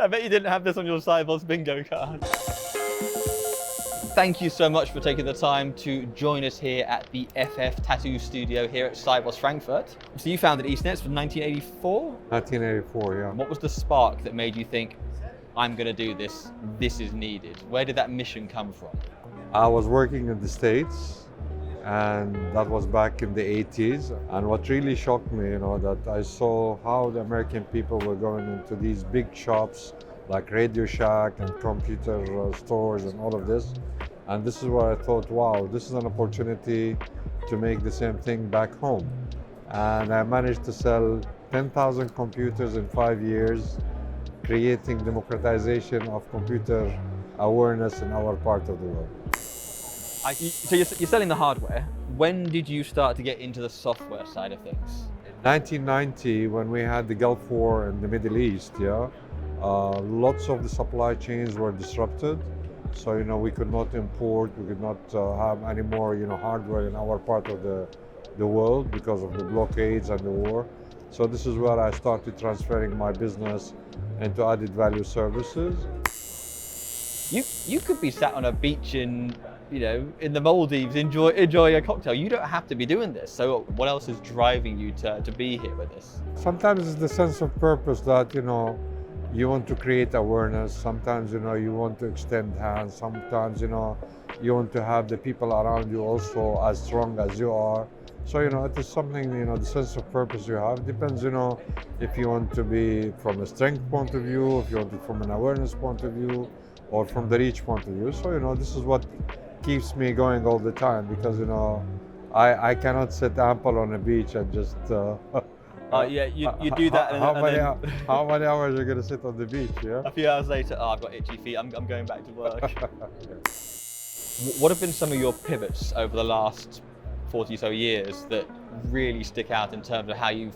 I bet you didn't have this on your Sibos bingo card. Thank you so much for taking the time to join us here at the FF Tattoo Studio here at Sibos Frankfurt. So you founded Eastnets in 1984? 1984, yeah. What was the spark that made you think, I'm going to do this, this is needed? Where did that mission come from? I was working in the States, and that was back in the 80s. And what really shocked me, that I saw how the American people were going into these big shops like Radio Shack and computer stores and all of this. And this is where I thought, wow, this is an opportunity to make the same thing back home. And I managed to sell 10,000 computers in 5 years, creating democratization of computer awareness in our part of the world. So you're selling the hardware. When did you start to get into the software side of things? In 1990, when we had the Gulf War in the Middle East, lots of the supply chains were disrupted. So, we could not import, we could not have any more, hardware in our part of the world because of the blockades and the war. So this is where I started transferring my business into added value services. You could be sat on a beach in the Maldives, enjoying a cocktail. You don't have to be doing this. So what else is driving you to be here with this? Sometimes it's the sense of purpose that, you want to create awareness. Sometimes, you want to extend hands. Sometimes, you want to have the people around you also as strong as you are. So, it is something, the sense of purpose you have. It depends, if you want to be from a strength point of view, if you want it from an awareness point of view, or from the reach point of view. So, this is what keeps me going all the time because, I cannot sit ample on a beach and just... you do that. How many hours are you going to sit on the beach? Yeah. A few hours later, I've got itchy feet. I'm going back to work. What have been some of your pivots over the last 40 so years that really stick out in terms of how you've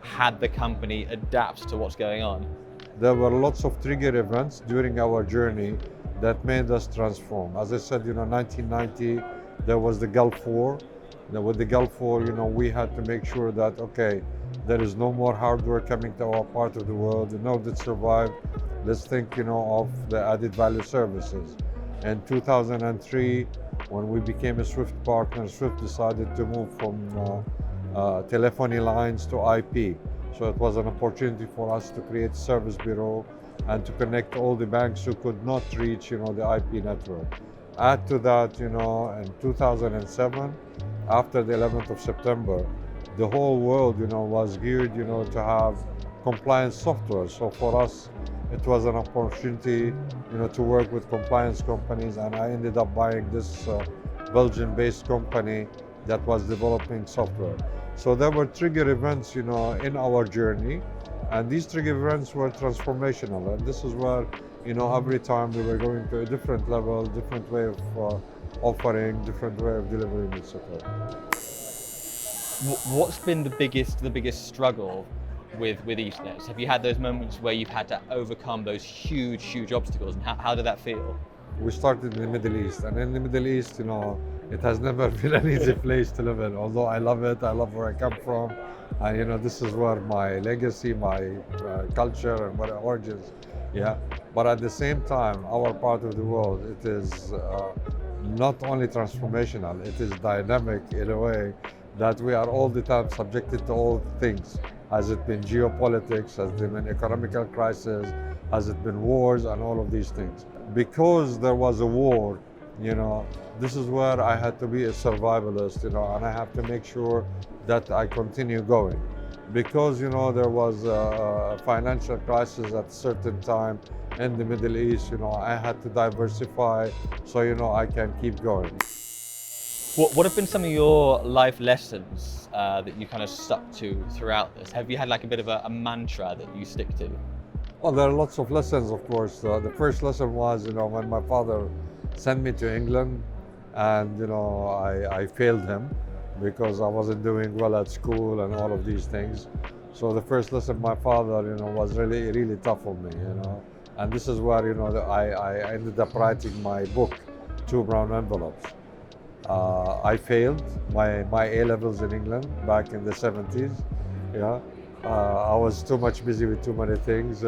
had the company adapt to what's going on? There were lots of trigger events during our journey that made us transform. As I said, 1990, there was the Gulf War. With the Gulf War, we had to make sure that, okay, there is no more hardware coming to our part of the world. In order to survive, let's think, of the added value services. In 2003, when we became a Swift partner, Swift decided to move from telephony lines to IP. So it was an opportunity for us to create a service bureau and to connect all the banks who could not reach, the IP network. Add to that, in 2007, after the 11th of September, the whole world, was geared, to have compliance software. So for us, it was an opportunity, to work with compliance companies, and I ended up buying this Belgian-based company that was developing software. So there were trigger events, in our journey, and these trigger events were transformational. And this is where, every time we were going to a different level, different way of offering, different way of delivering, etc. What's been the biggest struggle with Eastnets? Have you had those moments where you've had to overcome those huge obstacles, and how did that feel? We started in the Middle East, and in the Middle East, it has never been an easy place to live in. Although I love it, I love where I come from, and this is where my legacy, my culture, and my origins. Yeah, but at the same time, our part of the world, it is not only transformational, it is dynamic in a way that we are all the time subjected to all things. Has it been geopolitics, has it been economical crisis, has it been wars, and all of these things. Because there was a war, this is where I had to be a survivalist, and I have to make sure that I continue going. Because, there was a financial crisis at a certain time in the Middle East, I had to diversify so, I can keep going. What have been some of your life lessons that you kind of stuck to throughout this? Have you had like a bit of a mantra that you stick to? Well, there are lots of lessons, of course. The first lesson was, when my father sent me to England, and I failed him because I wasn't doing well at school and all of these things. So the first lesson my father, was really tough on me, And this is where, I ended up writing my book, 2 Brown Envelopes. I failed my A-levels in England back in the 70s. I was too much busy with too many things.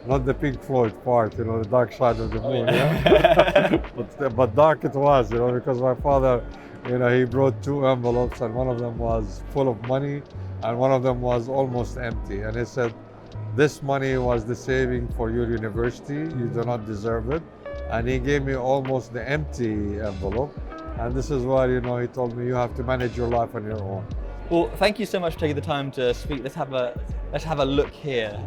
Not the Pink Floyd part, you know, the dark side of the moon. Yeah. But dark it was, you know, because my father, you know, he brought 2 envelopes, and one of them was full of money and one of them was almost empty. And he said, this money was the saving for your university, you do not deserve it. And he gave me almost the empty envelope. And this is why, you know, he told me you have to manage your life on your own. Well, thank you so much for taking the time to speak. Let's have a look here.